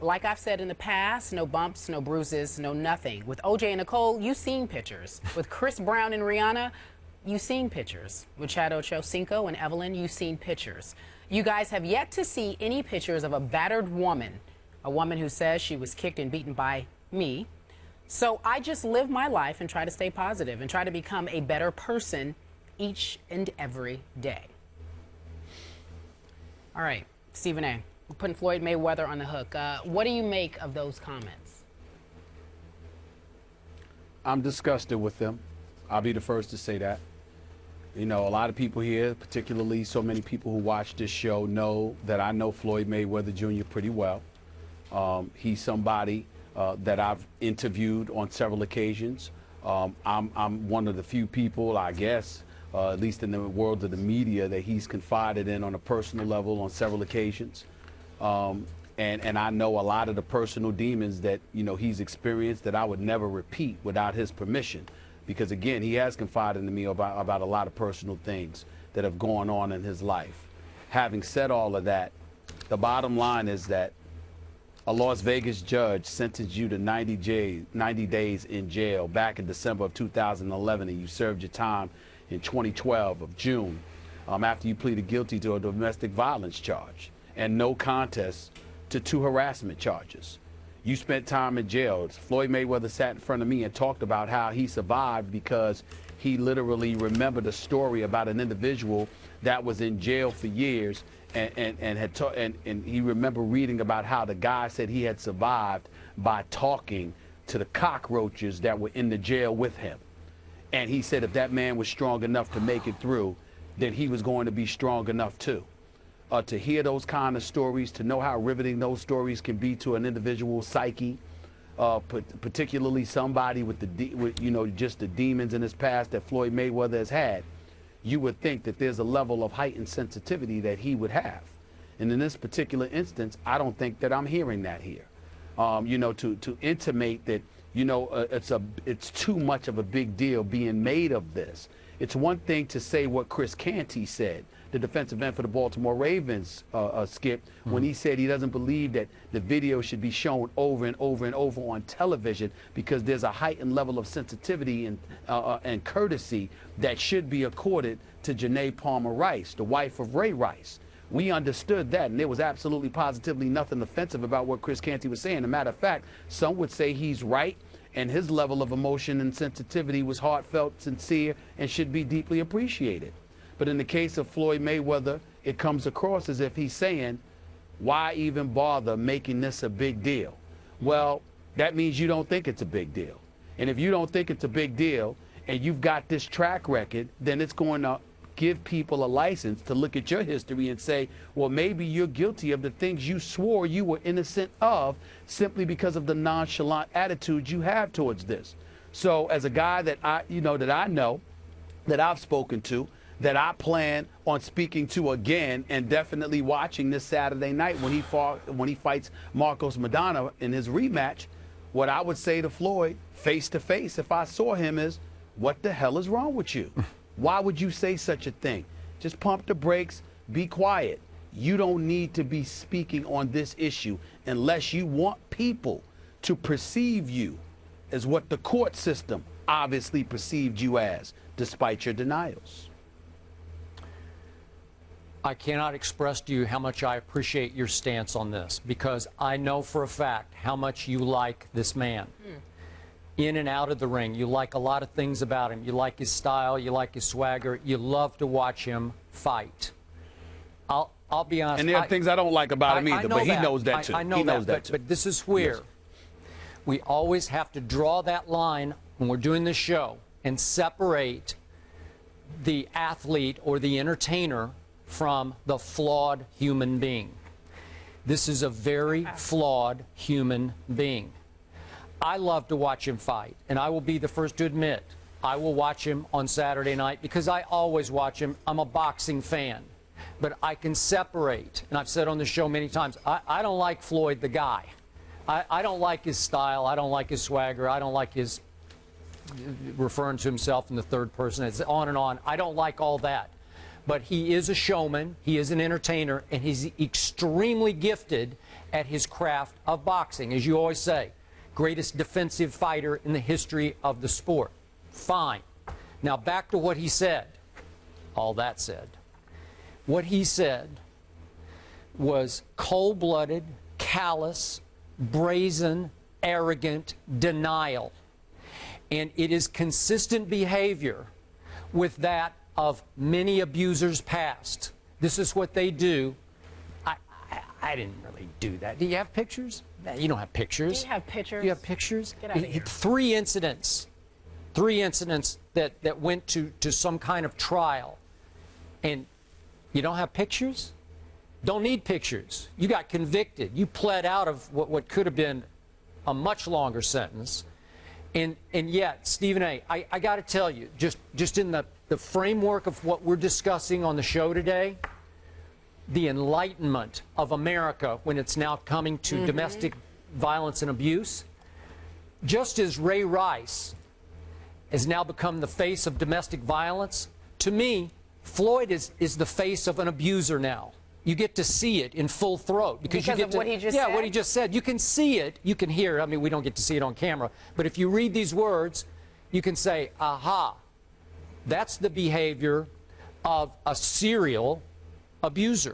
Like I've said in the past, no bumps, no bruises, no nothing. With OJ and Nicole, you've seen pictures. With Chris Brown and Rihanna, you've seen pictures. With Chad Ochocinco and Evelyn, you've seen pictures. You guys have yet to see any pictures of a battered woman, a woman who says she was kicked and beaten by me. So I just live my life and try to stay positive and try to become a better person each and every day. All right, Stephen A. We're putting Floyd Mayweather on the hook. What do you make of those comments? I'm disgusted with them. I'll be the first to say that. You know, a lot of people here, particularly so many people who watch this show, know that I know Floyd Mayweather Jr. pretty well. He's somebody that I've interviewed on several occasions. I'm one of the few people, I guess, at least in the world of the media, that he's confided in on a personal level on several occasions. And I know a lot of the personal demons that, you know, he's experienced that I would never repeat without his permission. Because, again, he has confided in me about a lot of personal things that have gone on in his life. Having said all of that, the bottom line is that a Las Vegas judge sentenced you to 90 days in jail back in December of 2011, and you served your time in 2012 of June after you pleaded guilty to a domestic violence charge and no contest to 2 harassment charges. You spent time in jail. Floyd Mayweather sat in front of me and talked about how he survived because he literally remembered a story about an individual that was in jail for years and he remembered reading about how the guy said he had survived by talking to the cockroaches that were in the jail with him. And he said if that man was strong enough to make it through, then he was going to be strong enough too. To hear those kind of stories, to know how riveting those stories can be to an individual's psyche, particularly somebody with just the demons in his past that Floyd Mayweather has had, you would think that there's a level of heightened sensitivity that he would have. And in this particular instance, I don't think that I'm hearing that here. To intimate that, it's too much of a big deal being made of this. It's one thing to say what Chris Canty said, the defensive end for the Baltimore Ravens, Skip, when he said he doesn't believe that the video should be shown over and over and over on television because there's a heightened level of sensitivity and courtesy that should be accorded to Janae Palmer Rice, the wife of Ray Rice. We understood that, and there was absolutely positively nothing offensive about what Chris Canty was saying. As a matter of fact, some would say he's right, and his level of emotion and sensitivity was heartfelt, sincere, and should be deeply appreciated. But in the case of Floyd Mayweather, it comes across as if he's saying, why even bother making this a big deal? Well, that means you don't think it's a big deal. And if you don't think it's a big deal, and you've got this track record, then it's going to give people a license to look at your history and say, well, maybe you're guilty of the things you swore you were innocent of simply because of the nonchalant attitude you have towards this. So as a guy that I know, that I've spoken to, that I plan on speaking to again and definitely watching this Saturday night when he fights Marcos Maidana in his rematch, what I would say to Floyd face to face if I saw him is, what the hell is wrong with you? Why would you say such a thing? Just pump the brakes, be quiet. You don't need to be speaking on this issue unless you want people to perceive you as what the court system obviously perceived you as, despite your denials. I cannot express to you how much I appreciate your stance on this, because I know for a fact how much you like this man. In and out of the ring. You like a lot of things about him. You like his style. You like his swagger. You love to watch him fight. I'll be honest. And there are things I don't like about him either, but he knows that too. I know that too. But this is where we always have to draw that line when we're doing this show and separate the athlete or the entertainer from the flawed human being. This is a very flawed human being. I love to watch him fight, and I will be the first to admit I will watch him on Saturday night because I always watch him. I'm a boxing fan. But I can separate, and I've said on the show many times, I don't like Floyd the guy. I don't like his style. I don't like his swagger. I don't like his referring to himself in the third person. It's on and on. I don't like all that. but he is a showman, he is an entertainer, and he's extremely gifted at his craft of boxing. As you always say, greatest defensive fighter in the history of the sport. Fine. Now back to what he said. All that said. What he said was cold-blooded, callous, brazen, arrogant denial. And it is consistent behavior with that of many abusers past. This is what they do. I didn't really do that. Do you have pictures? No, you don't have pictures. Do you have pictures? You have pictures? Get out of here. Three incidents that went to some kind of trial. And you don't have pictures? Don't need pictures. You got convicted. You pled out of what could have been a much longer sentence. And yet, Stephen A., I got to tell you, just in the framework of what we're discussing on the show today, the enlightenment of America when it's now coming to domestic violence and abuse, just as Ray Rice has now become the face of domestic violence, to me, Floyd is the face of an abuser now. You get to see it in full throat because you get of to, what he just said? what he just said. You can see it, you can hear it. I mean, we don't get to see it on camera, but if you read these words, you can say, aha, that's the behavior of a serial abuser.